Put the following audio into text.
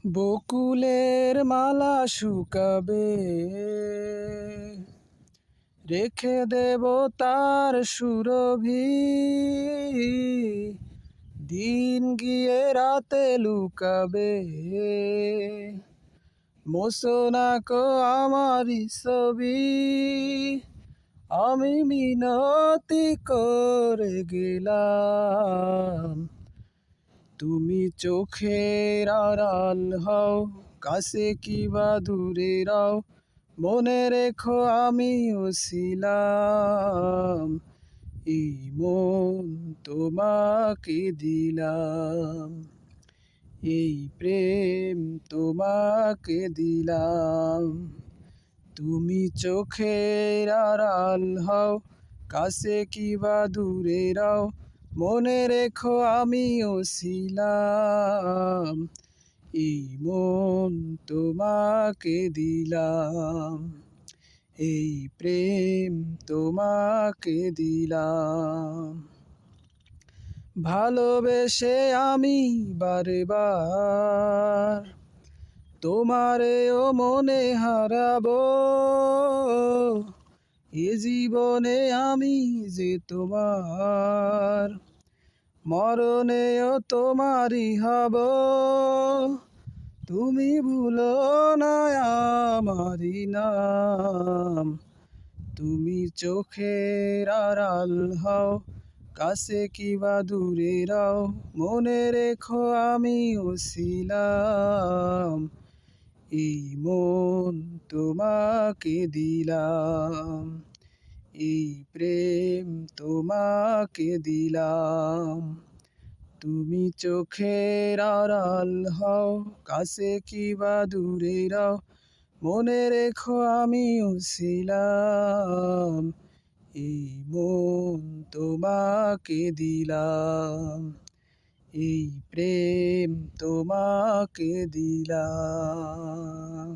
বকুলের মালা শুকাবে, রেখে দেব তার সুরভি। দিন গিয়ে রাতে লুকাবে, মোসনাকো আমারই ছবি। আমি মিনতি করে গেলাম, তুমি চোখের আড়াল হও, কাছে কিবা দূরে রাও। মনে রেখো আমিও ছিলাম, এই মন তোমাকে দিলাম, এই প্রেম তোমাকে দিলাম। তুমি চোখের আড়াল হও, কাছে কিবা দূরে রাও। মনে রেখো আমিও ছিলাম, এই মন তোমাকে দিলাম, এই প্রেম তোমাকে দিলাম। ভালোবেসে আমি বারে বার তোমারেও মনে হারাবো। এ জীবনে আমি যে তোমার, মরণেও তোমারই হব। তুমি ভুলো না আমারই নাম, তুমি চোখের আড়াল হও, কাছে কিবা দূরে রাও। মনে রেখো আমিও ছিলাম, এই মন তোমাকে দিলাম, এই প্রেম তোমাকে দিলাম। তুমি চোখের আড়াল হও, কাছে কিবা দূরে রাও। মনে রেখো আমিও ছিলাম, এই মন তোমাকে দিলাম, এই প্রেম তোমাকে দিলাম।